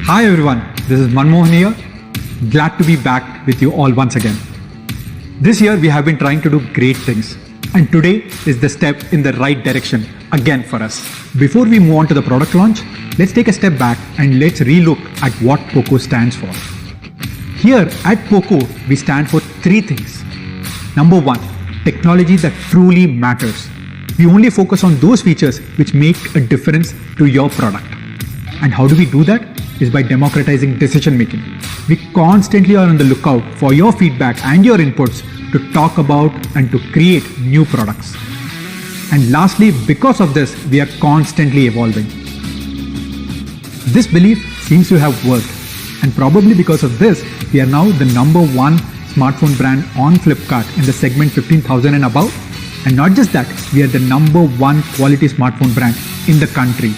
Hi everyone, this is Manmohan here. Glad to be back with you all once again. This year we have been trying to do great things, and today is the step in the right direction again for us. Before we move on to the product launch, let's take a step back and let's relook at what POCO stands for. Here at POCO, we stand for three things. Number one, technology that truly matters. We only focus on those features which make a difference to your product. And how do we do that? Is by democratizing decision making. We constantly are on the lookout for your feedback and your inputs to talk about and to create new products. And lastly, because of this, we are constantly evolving. This belief seems to have worked, and probably because of this, we are now the number one smartphone brand on Flipkart in the segment 15,000 and above. And not just that, we are the number one quality smartphone brand in the country.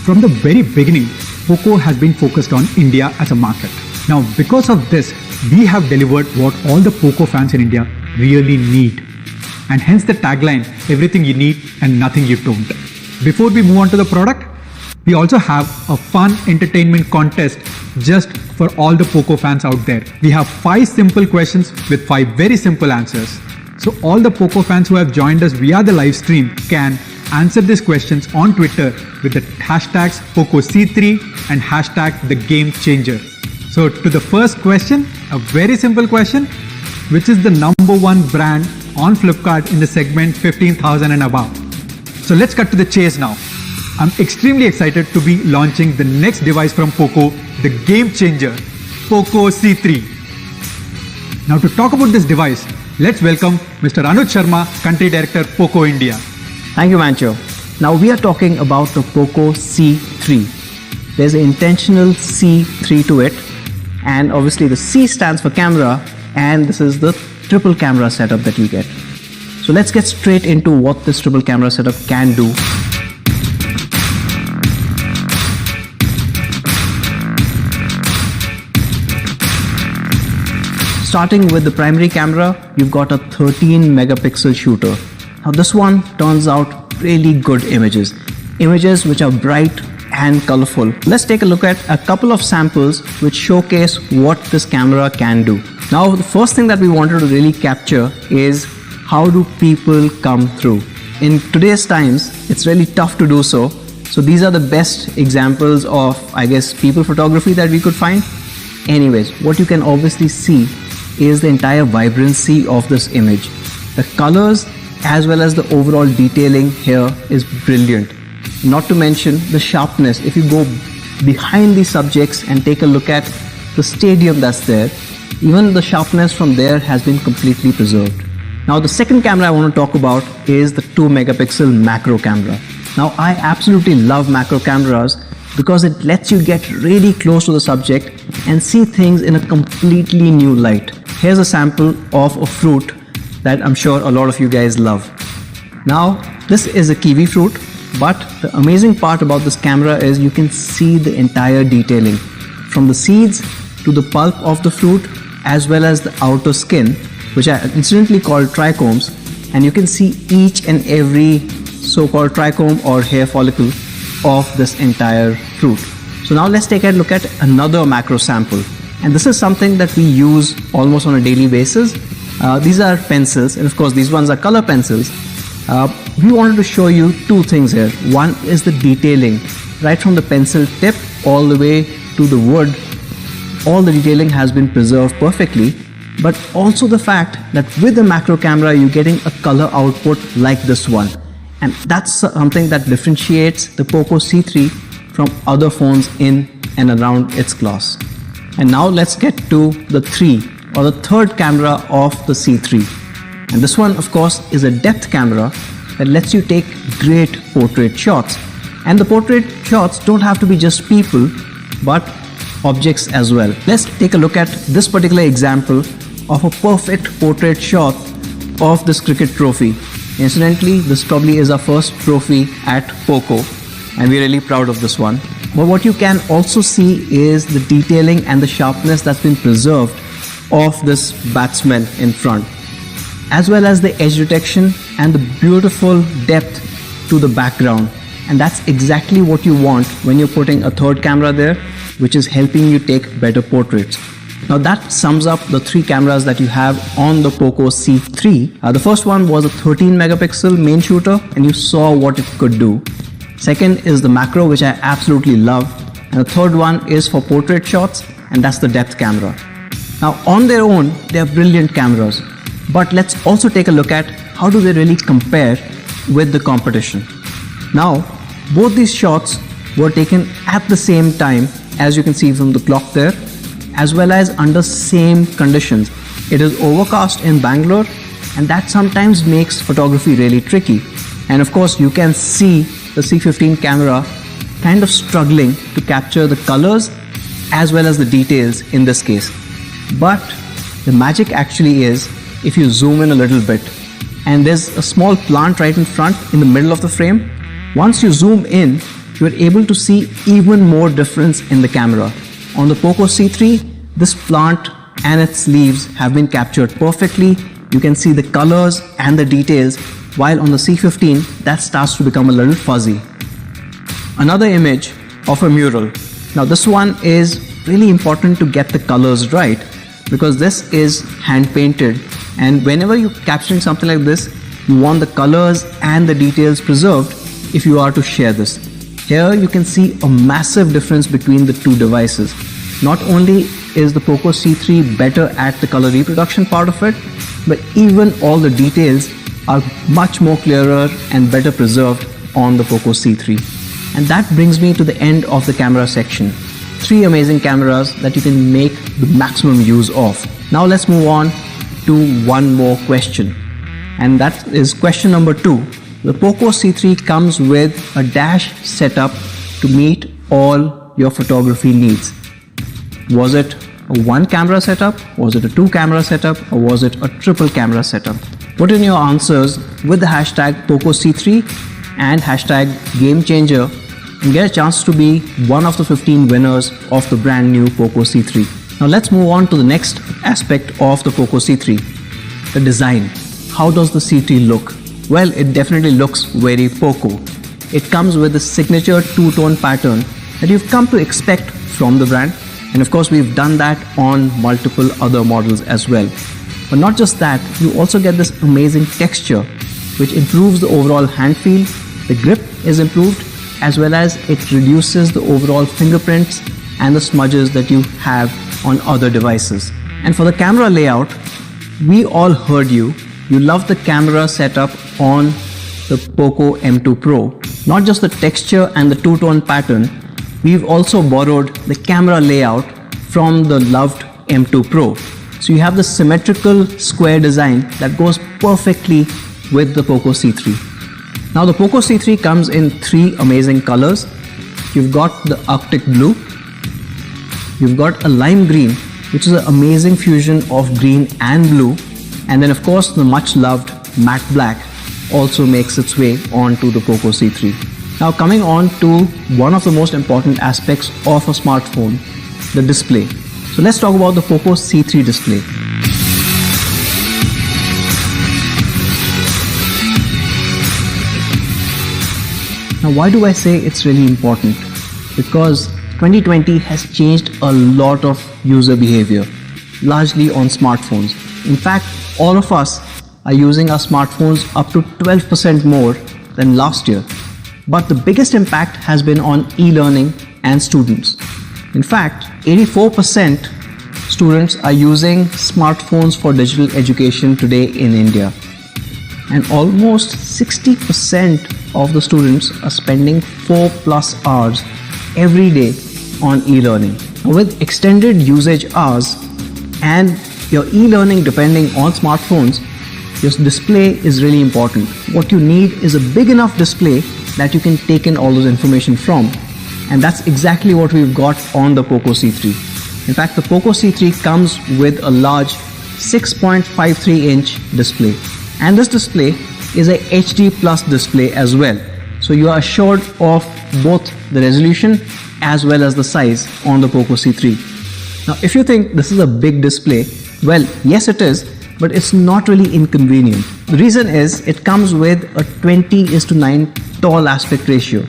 From the very beginning, POCO has been focused on India as a market. Now, because of this, we have delivered what all the POCO fans in India really need. And hence the tagline, everything you need and nothing you don't. Before we move on to the product, we also have a fun entertainment contest just for all the POCO fans out there. We have 5 simple questions with 5 very simple answers. So all the POCO fans who have joined us via the live stream can answer these questions on Twitter with the hashtags POCOC3 and hashtag the GameChang3r. So to the first question, a very simple question, which is the number one brand on Flipkart in the segment 15,000 and above. So let's cut to the chase now. I'm extremely excited to be launching the next device from POCO, the GameChang3r, POCOC3. Now to talk about this device, let's welcome Mr. Anuj Sharma, Country Director, POCO India. Thank you, Mancho. Now we are talking about the POCOC3. There's an intentional C3 to it, and obviously the C stands for camera, and this is the triple camera setup that you get. So let's get straight into what this triple camera setup can do. Starting with the primary camera, you've got a 13 megapixel shooter. Now this one turns out really good images which are bright and colorful. Let's take a look at a couple of samples which showcase what this camera can do. Now the first thing that we wanted to really capture is how do people come through. In today's times, it's really tough to do so. So these are the best examples of, I guess, people photography that we could find. Anyways, what you can obviously see is the entire vibrancy of this image. The colors as well as the overall detailing here is brilliant. Not to mention the sharpness. If you go behind the subjects and take a look at the stadium that's there, even the sharpness from there has been completely preserved. Now the second camera I want to talk about is the 2 megapixel macro camera. Now I absolutely love macro cameras because it lets you get really close to the subject and see things in a completely new light. Here's a sample of a fruit that I'm sure a lot of you guys love. Now, this is a kiwi fruit, but the amazing part about this camera is you can see the entire detailing from the seeds to the pulp of the fruit as well as the outer skin, which are incidentally called trichomes, and you can see each and every so-called trichome or hair follicle of this entire fruit. So now let's take a look at another macro sample, and this is something that we use almost on a daily basis. These are pencils, and of course these ones are color pencils. We wanted to show you two things here. One is the detailing, right from the pencil tip all the way to the wood. All the detailing has been preserved perfectly, but also the fact that with the macro camera you're getting a color output like this one. And that's something that differentiates the POCOC3 from other phones in and around its class. And now let's get to the 3 or the third camera of the C3. And this one, of course, is a depth camera that lets you take great portrait shots. And the portrait shots don't have to be just people, but objects as well. Let's take a look at this particular example of a perfect portrait shot of this cricket trophy. Incidentally, this probably is our first trophy at POCO, and we're really proud of this one. But what you can also see is the detailing and the sharpness that's been preserved of this batsman in front, as well as the edge detection and the beautiful depth to the background. And that's exactly what you want when you're putting a third camera there. which is helping you take better portraits. Now that sums up the three cameras that you have on the POCO C3. The first one was a 13 megapixel main shooter, and you saw what it could do. Second is the macro, which I absolutely love. And the third one is for portrait shots, and that's the depth camera. Now on their own, they are brilliant cameras. But let's also take a look at how do they really compare with the competition. Now, both these shots were taken at the same time, as you can see from the clock there, as well as under same conditions. It is overcast in Bangalore, and that sometimes makes photography really tricky. And of course, you can see the C15 camera kind of struggling to capture the colors as well as the details in this case. But the magic actually is if you zoom in a little bit, and there's a small plant right in front in the middle of the frame. Once you zoom in, you're able to see even more difference in the camera. On the POCO C3, this plant and its leaves have been captured perfectly. You can see the colors and the details, while on the C15, that starts to become a little fuzzy. Another image of a mural. Now this one is really important to get the colors right, because this is hand painted, and whenever you're capturing something like this, you want the colors and the details preserved if you are to share this. Here you can see a massive difference between the two devices. Not only is the POCO C3 better at the color reproduction part of it, but even all the details are much more clearer and better preserved on the POCO C3. And that brings me to the end of the camera section. Three amazing cameras that you can make the maximum use of. Now let's move on to one more question, and that is question number 2. The POCO C3 comes with a dash setup to meet all your photography needs. Was it a one camera setup? Was it a two camera setup? Or was it a triple camera setup? Put in your answers with the hashtag POCO3 and hashtag GameChang3r and get a chance to be one of the 15 winners of the brand new POCO C3. Now let's move on to the next aspect of the POCO C3, the design. How does the C3 look? Well, it definitely looks very POCO. It comes with the signature two-tone pattern that you've come to expect from the brand. And of course, we've done that on multiple other models as well. But not just that, you also get this amazing texture, which improves the overall hand feel. The grip is improved, as well as it reduces the overall fingerprints and the smudges that you have on other devices. And for the camera layout, we all heard you. You love the camera setup on the POCO M2 Pro. Not just the texture and the two-tone pattern, we've also borrowed the camera layout from the loved M2 Pro. So you have the symmetrical square design that goes perfectly with the POCO C3. Now the POCO C3 comes in three amazing colors. You've got the Arctic blue, you've got a lime green, which is an amazing fusion of green and blue, and then of course the much loved matte black also makes its way onto the POCO C3. Now coming on to one of the most important aspects of a smartphone, the display. So let's talk about the POCO C3 display. Now why do I say it's really important? Because 2020 has changed a lot of user behavior, largely on smartphones. In fact, all of us are using our smartphones up to 12% more than last year. But the biggest impact has been on e-learning and students. In fact, 84% students are using smartphones for digital education today in India. And almost 60% of the students are spending 4+ hours every day on e-learning. With extended usage hours and your e-learning depending on smartphones, your display is really important. What you need is a big enough display that you can take in all those information from. And that's exactly what we've got on the POCO C3. In fact, the POCO C3 comes with a large 6.53-inch display. And this display is a HD Plus display as well. So you are assured of both the resolution as well as the size on the POCO C3. Now, if you think this is a big display, well, yes it is, but it's not really inconvenient. The reason is it comes with a 20:9 tall aspect ratio,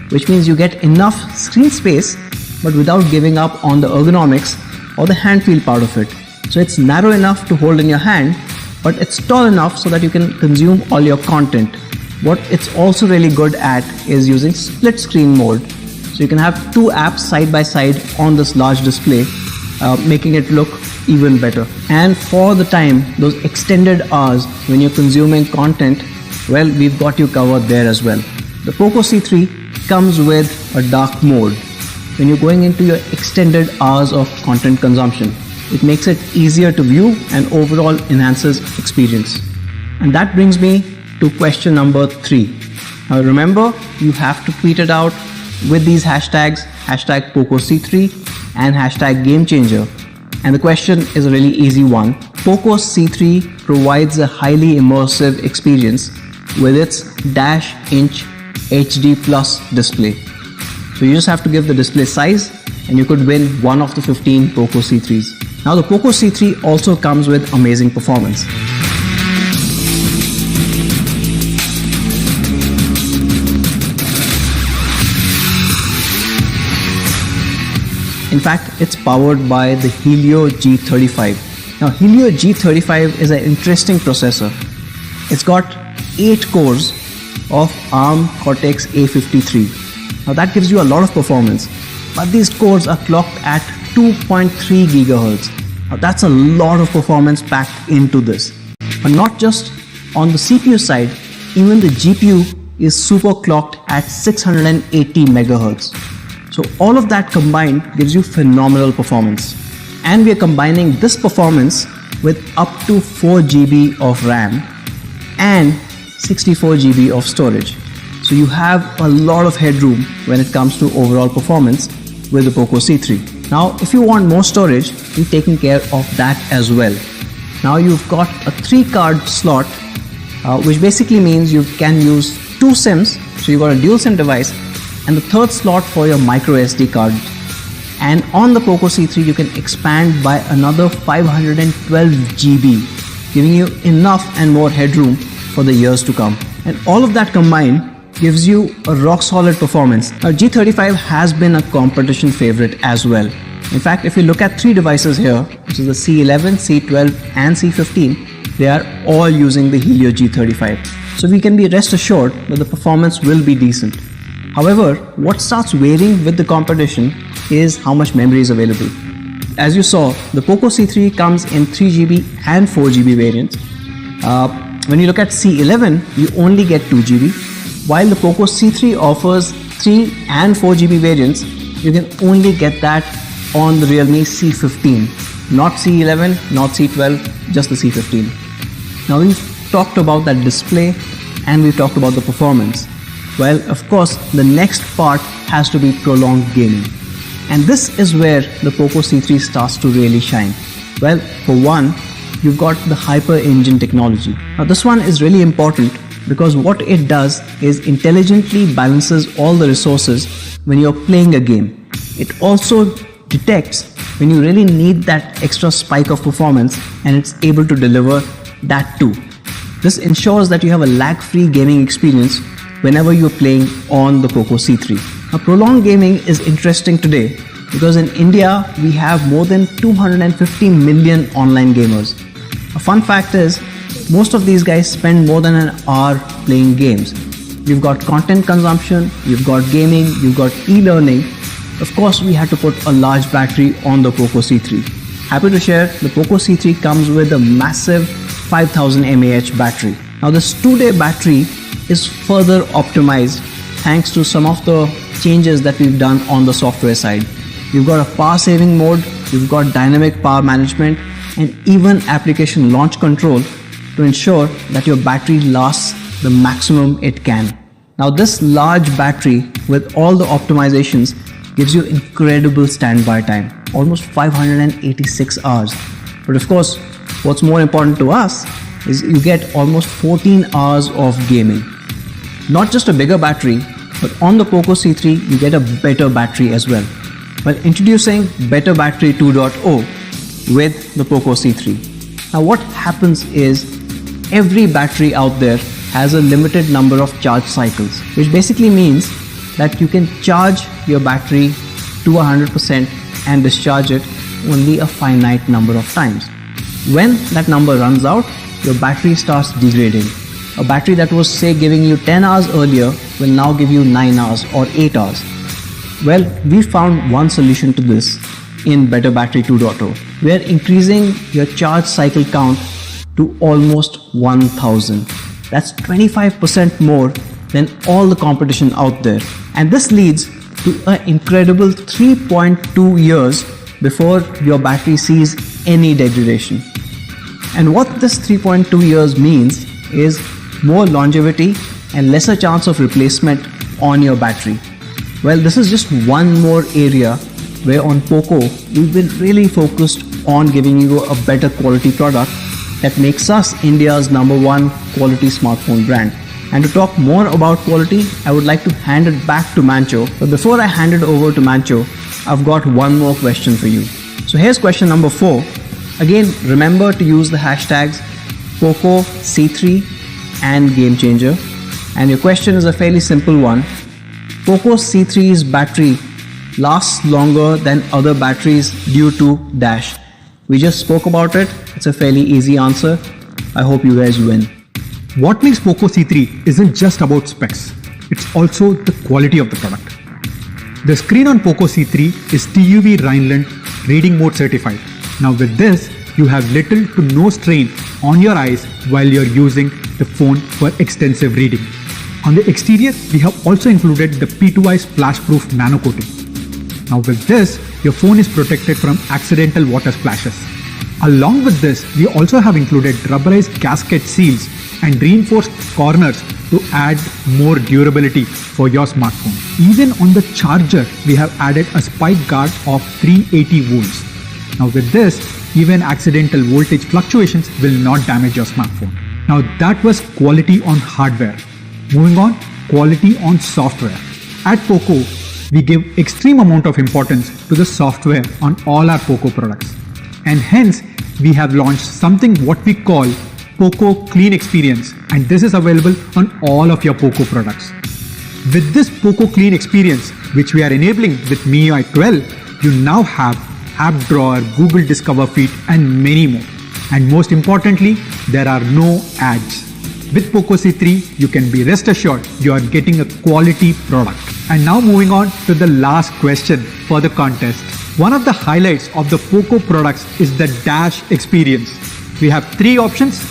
which means you get enough screen space but without giving up on the ergonomics or the hand feel part of it. So it's narrow enough to hold in your hand, but it's tall enough so that you can consume all your content. What it's also really good at is using split screen mode. So you can have two apps side by side on this large display, making it look even better. And for the time, those extended hours when you're consuming content, well, we've got you covered there as well. The POCOC3 comes with a dark mode. When you're going into your extended hours of content consumption, it makes it easier to view and overall enhances experience. And that brings me to question number 3. Now remember, you have to tweet it out with these hashtags, hashtag POCOC3 and hashtag GameChanger. And the question is a really easy one. POCOC3 provides a highly immersive experience with its -inch HD Plus display. So you just have to give the display size and you could win one of the 15 POCOC3s. Now the POCOC3 also comes with amazing performance. In fact, it's powered by the Helio G35. Now Helio G35 is an interesting processor. It's got 8 cores of ARM Cortex A53. Now that gives you a lot of performance, but these cores are clocked at 2.3 GHz. Now that's a lot of performance packed into this. But not just on the CPU side, even the GPU is super clocked at 680 MHz. So all of that combined gives you phenomenal performance. And we are combining this performance with up to 4 GB of RAM and 64 GB of storage. So you have a lot of headroom when it comes to overall performance with the POCOC3. Now if you want more storage, we've taken care of that as well. Now you've got a 3-card slot, which basically means you can use 2 SIMs. So you've got a dual SIM device and the 3rd slot for your micro SD card. And on the POCOC3 you can expand by another 512 GB, giving you enough and more headroom for the years to come. And all of that combined gives you a rock solid performance. Now G35 has been a competition favorite as well. In fact, if you look at 3 devices here, which is the C11, C12 and C15, they are all using the Helio G35. So we can be rest assured that the performance will be decent. However, what starts varying with the competition is how much memory is available. As you saw, the POCOC3 comes in 3 GB and 4 GB variants. When you look at C11, you only get 2 GB, while the POCOC3 offers 3 and 4 GB variants. You can only get that on the Realme C15, not C11, not C12, just the C15. Now we've talked about that display and we've talked about the performance. Well, of course, the next part has to be prolonged gaming. And this is where the POCOC3 starts to really shine. Well, for one, you've got the Hyper Engine technology. Now this one is really important because what it does is intelligently balances all the resources when you're playing a game. It also detects when you really need that extra spike of performance and it's able to deliver that too. This ensures that you have a lag-free gaming experience whenever you're playing on the POCOC3. Now prolonged gaming is interesting today because in India we have more than 250 million online gamers. A fun fact is most of these guys spend more than an hour playing games. You've got content consumption, you've got gaming, you've got e-learning. Of course we had to put a large battery on the POCOC3. Happy to share, the POCOC3 comes with a massive 5000 mAh battery. Now this 2-day battery is further optimized thanks to some of the changes that we've done on the software side. You've got a power saving mode, you've got dynamic power management and even application launch control to ensure that your battery lasts the maximum it can. Now this large battery with all the optimizations gives you incredible standby time, almost 586 hours. But of course, what's more important to us is you get almost 14 hours of gaming. Not just a bigger battery, but on the POCOC3 you get a better battery as well. Well, introducing Better Battery 2.0 with the POCOC3. Now what happens is every battery out there has a limited number of charge cycles, which basically means that you can charge your battery to 100% and discharge it only a finite number of times. When that number runs out, your battery starts degrading. A battery that was, say, giving you 10 hours earlier will now give you 9 hours or 8 hours. Well, we found one solution to this in Better Battery 2.0. We are increasing your charge cycle count to almost 1000. That's 25% more than all the competition out there. And this leads to an incredible 3.2 years before your battery sees any degradation. And what this 3.2 years means is more longevity and lesser chance of replacement on your battery. Well, this is just one more area where on POCO we've been really focused on giving you a better quality product that makes us India's #1 quality smartphone brand. And to talk more about quality, I would like to hand it back to Mancho. But before I hand it over to Mancho, I've got one more question for you. So here's question number 4. Again, remember to use the hashtags POCOC3 and GameChanger. And your question is a fairly simple one. POCOC3's battery lasts longer than other batteries due to dash. We just spoke about it. It's a fairly easy answer. I hope you guys win. What makes POCOC3 isn't just about specs, it's also the quality of the product. The screen on POCOC3 is TUV Rhineland reading mode certified. Now with this, you have little to no strain on your eyes while you're using the phone for extensive reading. On the exterior, we have also included the P2i splash-proof nano coating. Now with this, your phone is protected from accidental water splashes. Along with this, we also have included rubberized gasket seals and reinforced corners to add more durability for your smartphone. Even on the charger, we have added a spike guard of 380 volts. Now with this, even accidental voltage fluctuations will not damage your smartphone. Now that was quality on hardware. Moving on, quality on software. At POCO, we give extreme amount of importance to the software on all our POCO products. And hence, we have launched something what we call POCO Clean Experience, and this is available on all of your POCO products. With this POCO Clean Experience, which we are enabling with MIUI 12, you now have App Drawer, Google Discover Feed, and many more. And most importantly, there are no ads. With POCOC3, you can be rest assured you are getting a quality product. And now moving on to the last question for the contest. One of the highlights of the POCO products is the Dash experience. We have 3 options: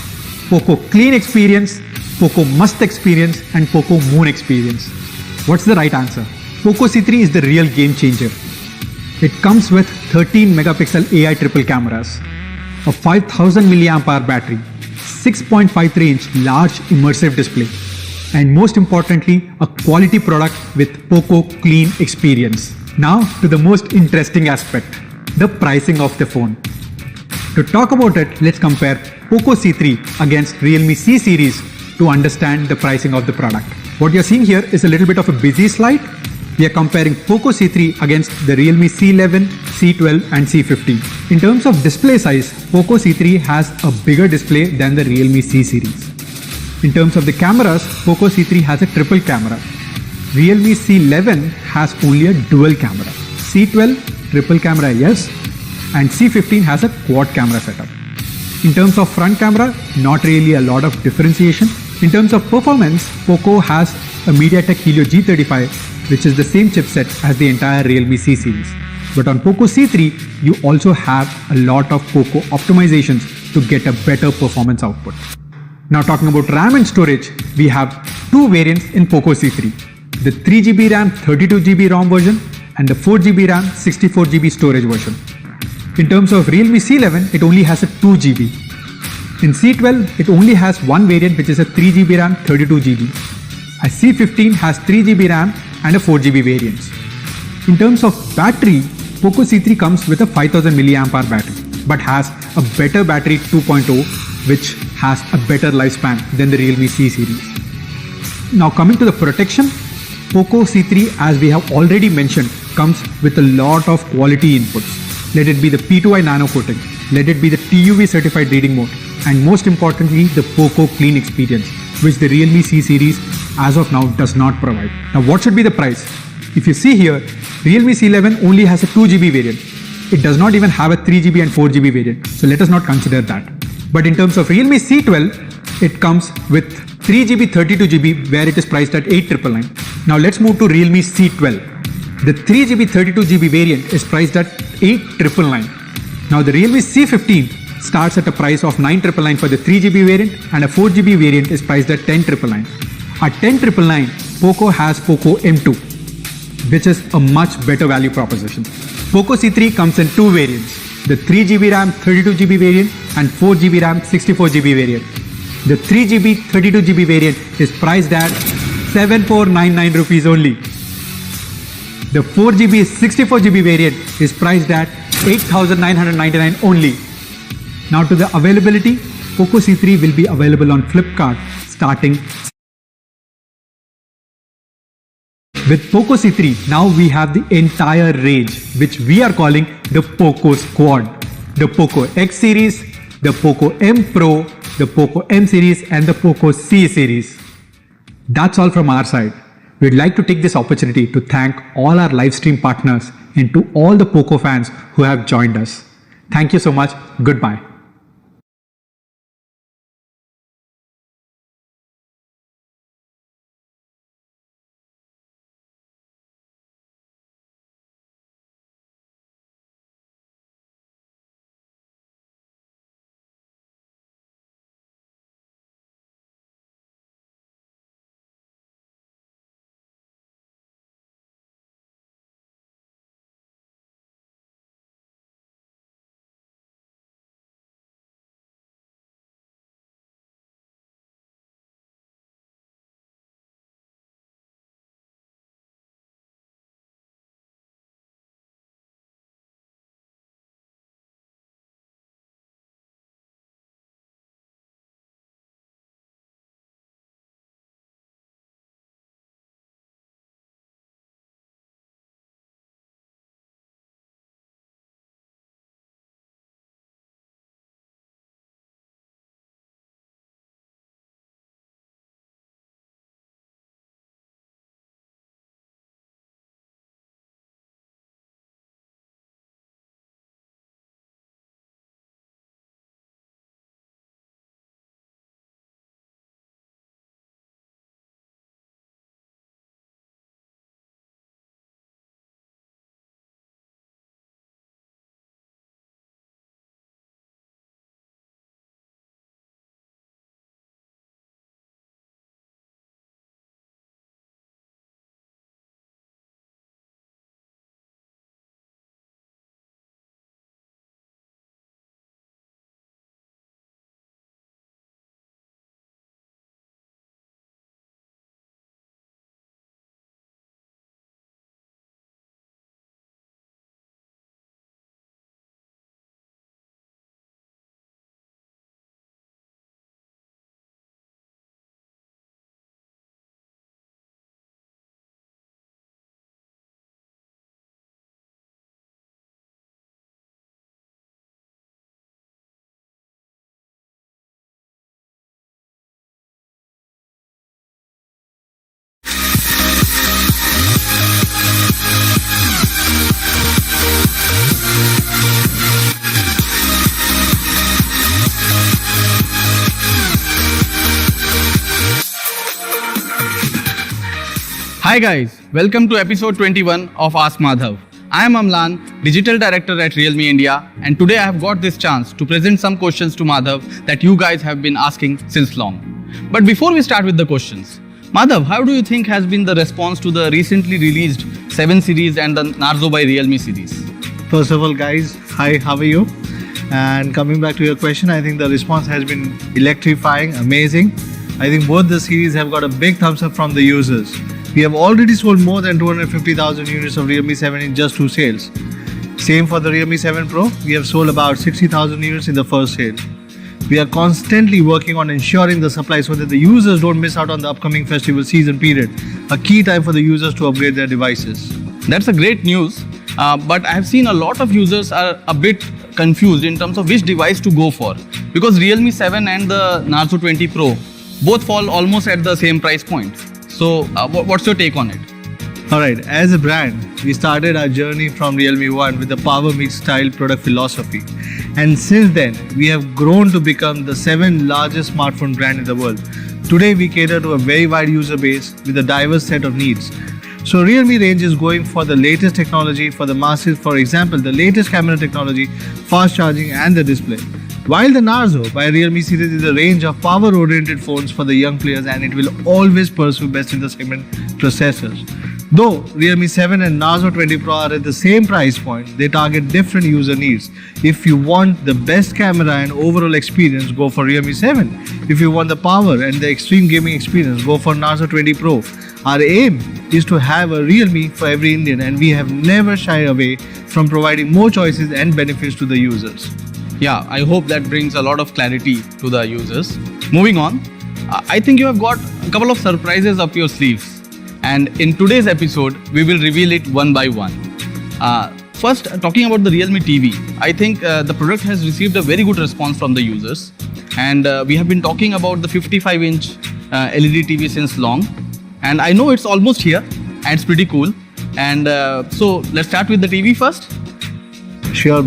POCO Clean Experience, POCO Must Experience, and POCO Moon Experience. What's the right answer? POCOC3 is the real game changer. It comes with 13 megapixel AI triple cameras, a 5000 mAh battery, 6.53-inch large immersive display, and most importantly, a quality product with POCO Clean Experience. Now to the most interesting aspect, the pricing of the phone. To talk about it, let's compare POCO C3 against Realme C series to understand the pricing of the product. What you're seeing here is a little bit of a busy slide. We are comparing POCO C3 against the Realme C11, C12 and C15. In terms of display size, POCO C3 has a bigger display than the Realme C series. In terms of the cameras, POCO C3 has a triple camera. Realme C11 has only a dual camera. C12 triple camera, yes, and C15 has a quad camera setup. In terms of front camera, not really a lot of differentiation. In terms of performance, POCO has a MediaTek Helio G35, which is the same chipset as the entire Realme C series. But on POCO C3, you also have a lot of POCO optimizations to get a better performance output. Now talking about RAM and storage, we have 2 variants in POCO C3. The 3GB RAM 32GB ROM version and the 4GB RAM 64GB storage version. In terms of Realme C11, it only has a 2GB. In C12, it only has one variant, which is a 3GB RAM 32GB. A C15 has 3GB RAM and a 4GB variants. In terms of battery, POCO C3 comes with a 5000 mAh battery, but has a better battery 2.0, which has a better lifespan than the Realme C series. Now coming to the protection, POCO C3, as we have already mentioned, comes with a lot of quality inputs. Let it be the P2i nano coating, let it be the TUV certified reading mode, and most importantly the POCO Clean Experience, which the Realme C series as of now does not provide. Now what should be the price? If you see here, Realme C11 only has a 2GB variant. It does not even have a 3GB and 4GB variant. So let us not consider that. But in terms of Realme C12, it comes with 3GB, 32GB where it is priced at 8,999. Now let's move to Realme C12. The 3GB, 32GB variant is priced at 8,999. Now the Realme C15 starts at a price of 9,999 for the 3GB variant and a 4GB variant is priced at 10,999. At 10,999, POCO has POCO M2, which is a much better value proposition. POCO C3 comes in two variants, the 3GB RAM 32GB variant and 4GB RAM 64GB variant. The 3GB 32GB variant is priced at 7,499 rupees only. The 4GB 64GB variant is priced at 8,999 only. Now to the availability, POCO C3 will be available on Flipkart starting. With POCO C3, now we have the entire range, which we are calling the POCO Squad. The POCO X series, the POCO M Pro, the POCO M series and the POCO C series. That's all from our side. We'd like to take this opportunity to thank all our live stream partners and to all the POCO fans who have joined us. Thank you so much. Goodbye. Hi guys, welcome to episode 21 of Ask Madhav. I am Amlan, Digital Director at Realme India, and today I have got this chance to present some questions to Madhav that you guys have been asking since long. But before we start with the questions, Madhav, how do you think has been the response to the recently released 7 series and the Narzo by Realme series? First of all, guys, hi, how are you? And coming back to your question, I think the response has been electrifying, amazing. I think both the series have got a big thumbs up from the users. We have already sold more than 250,000 units of Realme 7 in just 2 sales. Same for the Realme 7 Pro, we have sold about 60,000 units in the first sale. We are constantly working on ensuring the supply so that the users don't miss out on the upcoming festival season period, a key time for the users to upgrade their devices. That's a great news, but I have seen a lot of users are a bit confused in terms of which device to go for, because Realme 7 and the Narzo 20 Pro both fall almost at the same price point. So what's your take on it? Alright, as a brand, we started our journey from Realme 1 with the power meets style product philosophy. And since then, we have grown to become the 7th largest smartphone brand in the world. Today, we cater to a very wide user base with a diverse set of needs. So Realme range is going for the latest technology for the masses, for example, the latest camera technology, fast charging and the display. While the Narzo by Realme series is a range of power-oriented phones for the young players, and it will always pursue best in the segment processors. Though Realme 7 and Narzo 20 Pro are at the same price point, they target different user needs. If you want the best camera and overall experience, go for Realme 7. If you want the power and the extreme gaming experience, go for Narzo 20 Pro. Our aim is to have a Realme for every Indian, and we have never shied away from providing more choices and benefits to the users. Yeah, I hope that brings a lot of clarity to the users. Moving on, I think you have got a couple of surprises up your sleeves. And in today's episode, we will reveal it one by one. First, talking about the Realme TV, I think the product has received a very good response from the users. And we have been talking about the 55-inch LED TV since long. And I know it's almost here and it's pretty cool. And so let's start with the TV first. Sure.